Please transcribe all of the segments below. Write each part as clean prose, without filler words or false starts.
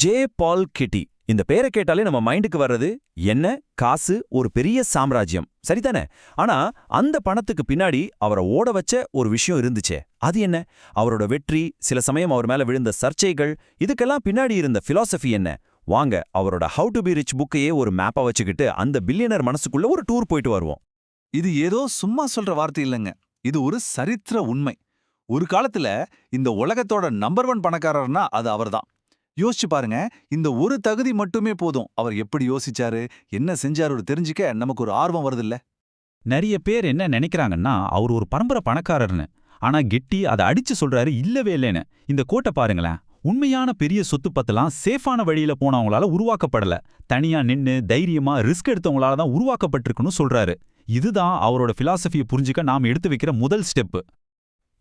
J பால் கெட்டி. இந்த பேரை கேட்டாலே நம்ம மைண்டுக்கு வர்றது என்ன? காசு, ஒரு பெரிய சாம்ராஜ்யம், சரிதானே? ஆனா அந்த பணத்துக்கு பின்னாடி அவரை ஓட வச்ச ஒரு விஷயம் இருந்துச்சே, அது என்ன? அவரோட வெற்றி, சில சமயம் அவர் மேல விழுந்த சர்ச்சைகள், இதுக்கெல்லாம் பின்னாடி இருந்த பிலாசபி என்ன? வாங்க அவரோட ஹவு டு பி ரிச் புக்கையே ஒரு மேப்பா வச்சுக்கிட்டு அந்த பில்லியனர் மனசுக்குள்ள ஒரு டூர் போயிட்டு வருவோம். இது ஏதோ சும்மா சொல்ற வார்த்தை இல்லைங்க. இது ஒரு சரித்திர உண்மை. ஒரு காலத்துல இந்த உலகத்தோட நம்பர் 1 பணக்காரர்னா அது அவர்தான். யோசிச்சு பாருங்க, இந்த ஒரு தகுதி மட்டுமே போதும். அவர் எப்படி யோசிச்சாரு, என்ன செஞ்சாரு தெரிஞ்சுக்க நமக்கு ஒரு ஆர்வம் வருதுல்ல. நிறைய பேர் என்ன நினைக்கிறாங்கன்னா அவர் ஒரு பரம்பரை பணக்காரர்னு. ஆனா கெட்டி அதை அடிச்சு சொல்றாரு இல்லவே இல்லைன்னு. இந்த கோட்டை பாருங்களேன். உண்மையான பெரிய சொத்து பத்தெல்லாம் சேஃபான வழியில போனவங்களால உருவாக்கப்படல, தனியா நின்னு தைரியமா ரிஸ்க் எடுத்தவங்களால தான் உருவாக்கப்பட்டிருக்குன்னு சொல்றாரு. இதுதான் அவரோட பிலாசபியை புரிஞ்சுக்க நாம் எடுத்து வைக்கிற முதல் ஸ்டெப்.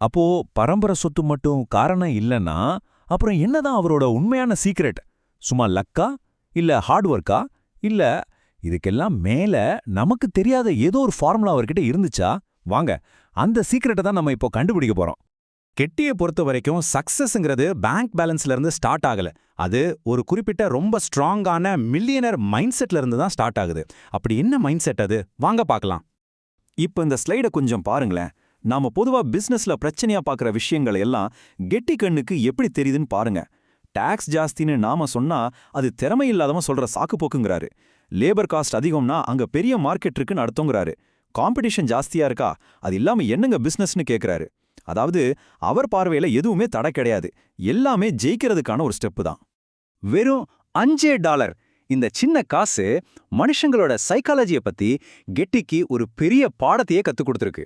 அப்போ பரம்பரை சொத்து மட்டும் காரணம் இல்லைன்னா அப்புறம் என்னதான் அவரோட உண்மையான சீக்ரெட்? சும்மா லக்கா, இல்ல ஹார்ட் ஒர்க்கா, இல்ல இதுக்கெல்லாம் மேல நமக்கு தெரியாத ஏதோ ஒரு ஃபார்முலா அவர்கிட்ட இருந்துச்சா? வாங்க அந்த சீக்ரெட்டை தான் நம்ம இப்போ கண்டுபிடிக்க போறோம். கெட்டியை பொறுத்த வரைக்கும் சக்சஸ்ங்கிறது பேங்க் பேலன்ஸ்ல இருந்து ஸ்டார்ட் ஆகல. அது ஒரு குறிப்பிட்ட ரொம்ப ஸ்ட்ராங்கான மில்லியனர் மைண்ட் செட்ல இருந்து தான் ஸ்டார்ட் ஆகுது. அப்படி என்ன மைண்ட் செட் அது? வாங்க பார்க்கலாம். இப்போ இந்த ஸ்லைடை கொஞ்சம் பாருங்களேன். நாம பொதுவா பிசினஸ்ல பிரச்சனையா பார்க்குற விஷயங்கள் எல்லாம் கெட்டி கண்ணுக்கு எப்படி தெரியுதுன்னு பாருங்க. டாக்ஸ் ஜாஸ்தின்னு நாம சொன்னா அது திறமை இல்லாதவன் சொல்ற சாக்கு போக்குங்கிறாரு. லேபர் காஸ்ட் அதிகம்னா அங்க பெரிய மார்க்கெட் இருக்குன்னு அர்த்தங்கிறாரு. காம்படிஷன் ஜாஸ்தியா இருக்கா, அது இல்லாம என்னங்க பிசினஸ்னு கேட்கிறாரு. அதாவது அவர் பார்வையில எதுவுமே தடை கிடையாது, எல்லாமே ஜெயிக்கிறதுக்கான ஒரு ஸ்டெப்பு தான். வெறும் $5 இந்த சின்ன காசு மனுஷங்களோட சைக்காலஜியை பத்தி கெட்டிக்கு ஒரு பெரிய பாடத்தையே கத்துக் கொடுத்துருக்கு.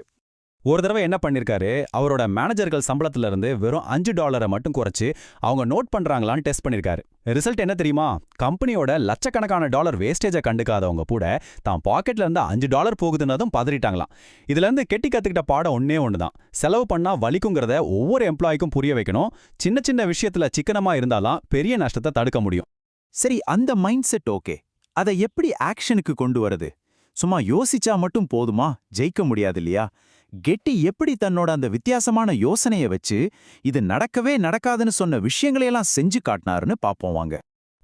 ஒரு தடவை என்ன பண்ணிருக்காரு, அவரோட மேனேஜர்கள் சம்பளத்துல இருந்து வெறும் $5 மட்டும் குறைச்சு அவங்க நோட் பண்றாங்களான்னு டெஸ்ட் பண்ணிருக்காரு. ரிசல்ட் என்ன தெரியுமா? கம்பெனியோட லட்சக்கணக்கான டாலர் வேஸ்டேஜை கண்டுக்காதவங்க கூட தான் பாக்கெட்ல இருந்து $5 போகுதுன்னதும் பதறிட்டாங்களாம். இதுல இருந்து கெட்டி கத்துக்கிட்ட பாடம் ஒண்ணுதான், செலவு பண்ணா வலிக்குங்கிறத ஒவ்வொரு எம்ப்ளாய்க்கும் புரிய வைக்கணும். சின்ன சின்ன விஷயத்துல சிக்கனமா இருந்தாலும் பெரிய நஷ்டத்தை தடுக்க முடியும். சரி, அந்த மைண்ட் செட் ஓகே. அதை எப்படி ஆக்ஷனுக்கு கொண்டு வருது? சும்மா யோசிச்சா மட்டும் போதுமா? ஜெயிக்க முடியாது இல்லையா? கெட்டி எப்படி தன்னோட அந்த வித்தியாசமான யோசனைய வச்சு இது நடக்கவே நடக்காதுன்னு சொன்ன விஷயங்களையெல்லாம் செஞ்சு காட்டினாருன்னு பாப்போம் வாங்க.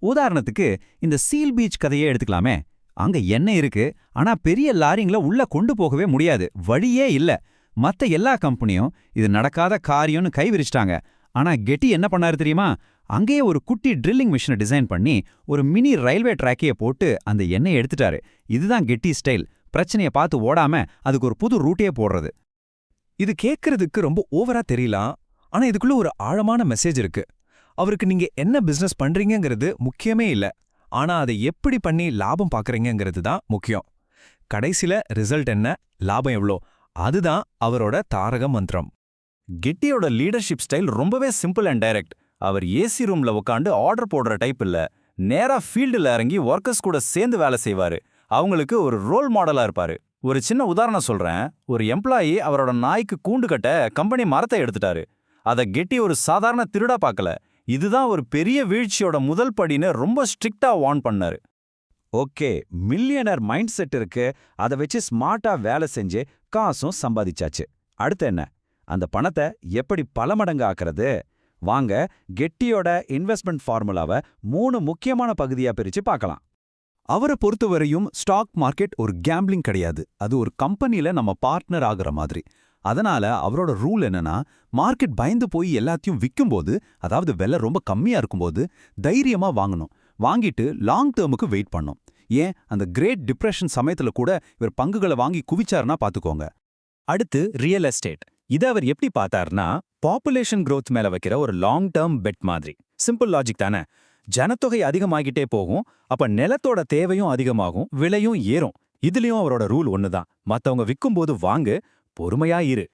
உதாரணத்துக்கு இந்த சீல் பீச் கதையே எடுத்துக்கலாமே. அங்க எண்ணெய் இருக்கு, ஆனா பெரிய லாரிங்களை உள்ள கொண்டு போகவே முடியாது, வழியே இல்ல. மத்த எல்லா கம்பெனியும் இது நடக்காத காரியம்னு கை விரிச்சிட்டாங்க. ஆனா கெட்டி என்ன பண்ணாரு தெரியுமா? அங்கேயே ஒரு குட்டி ட்ரில்லிங் மிஷினை டிசைன் பண்ணி ஒரு மினி ரயில்வே ட்ராக்கைய போட்டு அந்த எண்ணெயை எடுத்துட்டாரு. இதுதான் கெட்டி ஸ்டைல். பிரச்சனையை பார்த்து ஓடாம அதுக்கு ஒரு புது ரூட்டே போடுறது. இது கேட்கறதுக்கு ரொம்ப ஓவரா தெரியலாம், ஆனா இதுக்குள்ள ஒரு ஆழமான மெசேஜ் இருக்கு. அவருக்கு நீங்க என்ன பிசினஸ் பண்றீங்கங்கிறது முக்கியமே இல்ல, ஆனா அதை எப்படி பண்ணி லாபம் பார்க்கறீங்கங்கிறது தான் முக்கியம். கடைசில ரிசல்ட் என்ன, லாபம் எவ்வளோ, அதுதான் அவரோட தாரக மந்திரம். கெட்டியோட லீடர்ஷிப் ஸ்டைல் ரொம்பவே சிம்பிள் அண்ட் டைரக்ட். அவர் ஏசி ரூம்ல உட்காந்து ஆர்டர் போடுற டைப் இல்ல. நேரா ஃபீல்டுல இறங்கி ஒர்க்கர்ஸ் கூட சேர்ந்து வேலை செய்வாரு. அவங்களுக்கு ஒரு ரோல் மாடலா இருப்பாரு. ஒரு சின்ன உதாரணம் சொல்றேன். ஒரு எம்ப்ளாயி அவரோட நாய்க்கு கூண்டு கட்ட கம்பெனி மரத்தை எடுத்துட்டாரு. அதை கெட்டி ஒரு சாதாரண திருடா பார்க்கல. இதுதான் ஒரு பெரிய வீழ்ச்சியோட முதல் படின்னு ரொம்ப ஸ்ட்ரிக்டா வார்ன் பண்ணாரு. ஓகே, மில்லியனர் மைண்ட் செட் இருக்கு, அதை வச்சு ஸ்மார்ட்டா வேலை செஞ்சு காசும் சம்பாதிச்சாச்சு. அடுத்து என்ன? அந்த பணத்தை எப்படி பல மடங்கு ஆக்குறது? வாங்க கெட்டியோட இன்வெஸ்ட்மெண்ட் ஃபார்முலாவை 3 முக்கியமான பகுதியா பிரிச்சு பார்க்கலாம். அவரை பொறுத்தவரையும் ஸ்டாக் மார்க்கெட் ஒரு கேம்பிளிங் கிடையாது, அது ஒரு கம்பெனில நம்ம பார்ட்னர் ஆகுற மாதிரி. அதனால அவரோட ரூல் என்னன்னா, மார்க்கெட் பயந்து போய் எல்லாத்தையும் விற்கும்போது, அதாவது விலை ரொம்ப கம்மியா இருக்கும்போது தைரியமா வாங்கணும். வாங்கிட்டு லாங் டேர்முக்கு வெயிட் பண்ணும். ஏன், அந்த கிரேட் டிப்ரெஷன் சமயத்துல கூட இவர் பங்குகளை வாங்கி குவிச்சாருன்னா பாத்துக்கோங்க. அடுத்து ரியல் எஸ்டேட். இதை அவர் எப்படி பார்த்தாருன்னா, பாப்புலேஷன் growth மேல வைக்கிற ஒரு லாங் டேர்ம் பெட் மாதிரி. சிம்பிள் லாஜிக் தானே. ஜனத்தொகை அதிகமாகிட்டே போகும், அப்ப நிலத்தோட தேவையும் அதிகமாகும், விலையும் ஏறும். இதுலயும் அவரோட ரூல் ஒண்ணுதான், மத்தவங்க விற்கும்போது வாங்கு, பொறுமையா இரு.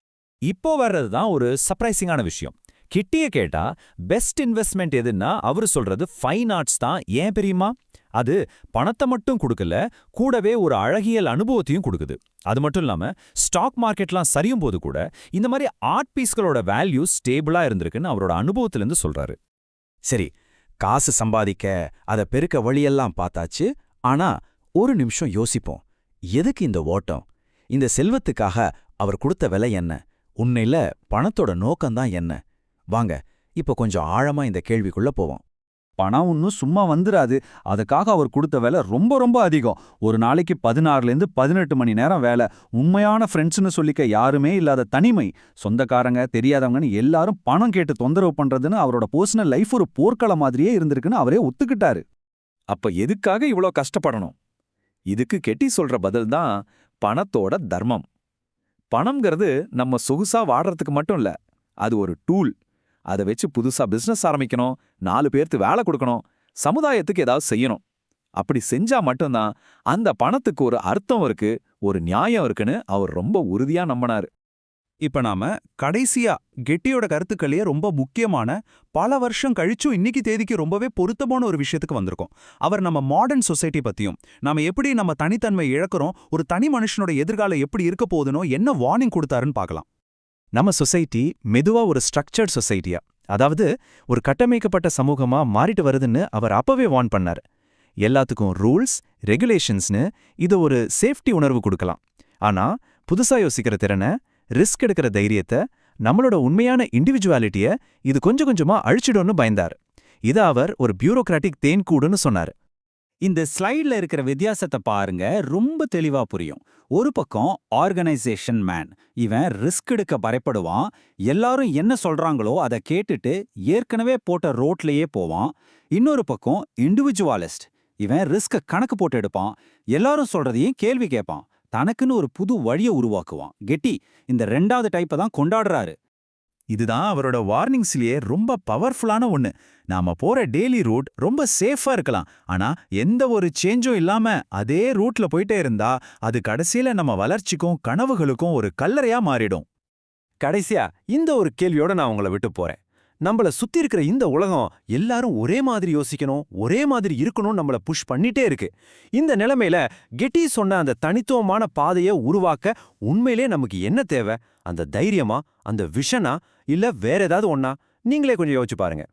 இப்போ வர்றதுதான் ஒரு சர்ப்ரைசிங்கான விஷயம். கிட்டிய கேட்டா பெஸ்ட் இன்வெஸ்ட்மெண்ட் எதுன்னா அவரு சொல்றது ஃபைன் ஆர்ட்ஸ் தான். ஏன் தெரியுமா? அது பணத்தை மட்டும் கொடுக்கல, கூடவே ஒரு அழகியல் அனுபவத்தையும் கொடுக்குது. அது மட்டும் இல்லாம ஸ்டாக் மார்க்கெட்லாம் சரியும் போது கூட இந்த மாதிரி ஆர்ட் பீஸ்களோட வேல்யூ ஸ்டேபிளா இருந்திருக்குன்னு அவரோட அனுபவத்திலிருந்து சொல்றாரு. சரி, காசு சம்பாதிக்க அதை பெருக்க வழியெல்லாம் பார்த்தாச்சு. ஆனா ஒரு நிமிஷம் யோசிப்போம். எதுக்கு இந்த ஓட்டம்? இந்த செல்வத்துக்காக அவர் கொடுத்த விலை என்ன? உண்மையில பணத்தோட நோக்கம்தான் என்ன? வாங்க இப்ப கொஞ்சம் ஆழமா இந்த கேள்விக்குள்ள போவோம். பணம் ஒன்றும் சும்மா வந்துராது. அதுக்காக அவர் கொடுத்த வேலை ரொம்ப ரொம்ப அதிகம். ஒரு நாளைக்கு 16லேருந்து 18 மணி நேரம் வேலை. உண்மையான ஃப்ரெண்ட்ஸ்னு சொல்லிக்க யாருமே இல்லாத தனிமை. சொந்தக்காரங்க தெரியாதவங்கன்னு எல்லாரும் பணம் கேட்டு தொந்தரவு பண்றதுன்னு அவரோட பர்சனல் லைஃப் ஒரு போர்க்களம் மாதிரியே இருந்திருக்குன்னு அவரே ஒத்துக்கிட்டாரு. அப்ப எதுக்காக இவ்ளோ கஷ்டப்படணும்? இதுக்கு கெட்டி சொல்ற பதில் தான் பணத்தோட தர்மம். பணம்ங்கிறது நம்ம சொகுசா வாடுறதுக்கு மட்டும் இல்ல, அது ஒரு டூல். அதை வச்சு புதுசா பிசினஸ் ஆரம்பிக்கணும், 4 பேருக்கு வேலை கொடுக்கணும், சமுதாயத்துக்கு ஏதாவது செய்யணும். அப்படி செஞ்சா மட்டும்தான் அந்த பணத்துக்கு ஒரு அர்த்தம் இருக்கு, ஒரு நியாயம் இருக்குன்னு அவர் ரொம்ப உறுதியா நம்பினாரு. இப்ப நாம கடைசியா கெட்டியோட கருத்துக்களையே ரொம்ப முக்கியமான, பல வருஷம் கழிச்சும் இன்னைக்கு தேதிக்கு ரொம்பவே பொருத்தமான ஒரு விஷயத்துக்கு வந்திருக்கோம். அவர் நம்ம மாடர்ன் சொசைட்டி பத்தியும், நாம எப்படி நம்ம தனித்தன்மை இழக்கிறோம், ஒரு தனி மனுஷனோட எதிர்காலம் எப்படி இருக்க போதுனோ என்ன வார்னிங் கொடுத்தாருன்னு பார்க்கலாம். நம்ம சொசைட்டி மெதுவா ஒரு ஸ்ட்ரக்சர்ட் சொசைட்டியா, அதாவது ஒரு கட்டமைக்கப்பட்ட சமூகமா மாறிட்டு வருதுன்னு அவர் அப்பவே வார்ன் பண்ணார். எல்லாத்துக்கும் ரூல்ஸ், ரெகுலேஷன்ஸ்னு இது ஒரு சேஃப்டி உணர்வு கொடுக்கலாம். ஆனா புதுசா யோசிக்கிற திறனை, ரிஸ்க் எடுக்கிற தைரியத்தை, நம்மளோட உண்மையான இண்டிவிஜுவாலிட்டிய இது கொஞ்சம் கொஞ்சமா அழிச்சிடும்னு பயந்தார். இத அவர் ஒரு பியூரோக்ராட்டிக் தேன்கூடுன்னு சொன்னாரு. இந்த ஸ்லைட்ல இருக்கிற வித்தியாசத்தை பாருங்க, ரொம்ப தெளிவா புரியும். ஒரு பக்கம் ஆர்கனைசேஷன் மேன், இவன் ரிஸ்க் எடுக்க பயப்படுவான், எல்லாரும் என்ன சொல்றாங்களோ அதை கேட்டுட்டு ஏற்கனவே போட்ட ரோட்லயே போவான். இன்னொரு பக்கம் இண்டிவிஜுவாலிஸ்ட், இவன் ரிஸ்க கணக்கு போட்டு எடுப்பான், எல்லாரும் சொல்றதையும் கேள்வி கேட்பான், தனக்குன்னு ஒரு புது வழியை உருவாக்குவான். கெட்டி இந்த 2வது டைப்பை தான் கொண்டாடுறாரு. இதுதான் அவரோட வார்னிங்ஸ்லயே ரொம்ப பவர்ஃபுல்லான ஒண்ணு. நாம போற டெய்லி ரூட் ரொம்ப சேஃபா இருக்கலாம், ஆனா எந்த ஒரு சேஞ்சும் இல்லாம அதே ரூட்ல போயிட்டே இருந்தா அது கடைசியில நம்ம வளர்ச்சிக்கும் கனவுகளுக்கும் ஒரு கல்லறையா மாறிடும். கடைசியா இந்த ஒரு கேள்வியோட நான் உங்களை விட்டு போறேன். நம்மள சுத்தி இருக்கிற இந்த உலகம் எல்லாரும் ஒரே மாதிரி யோசிக்கணும், ஒரே மாதிரி இருக்கணும் நம்மள புஷ் பண்ணிட்டே இருக்கு. இந்த நிலைமையில கெட்டி சொன்ன அந்த தனித்துவமான பாதையை உருவாக்க உண்மையிலே நமக்கு என்ன தேவை? அந்த தைரியமா, அந்த விஷனா, இல்ல வேற ஏதாவது ஒண்ணா? நீங்களே கொஞ்சம் யோசிச்சு பாருங்க.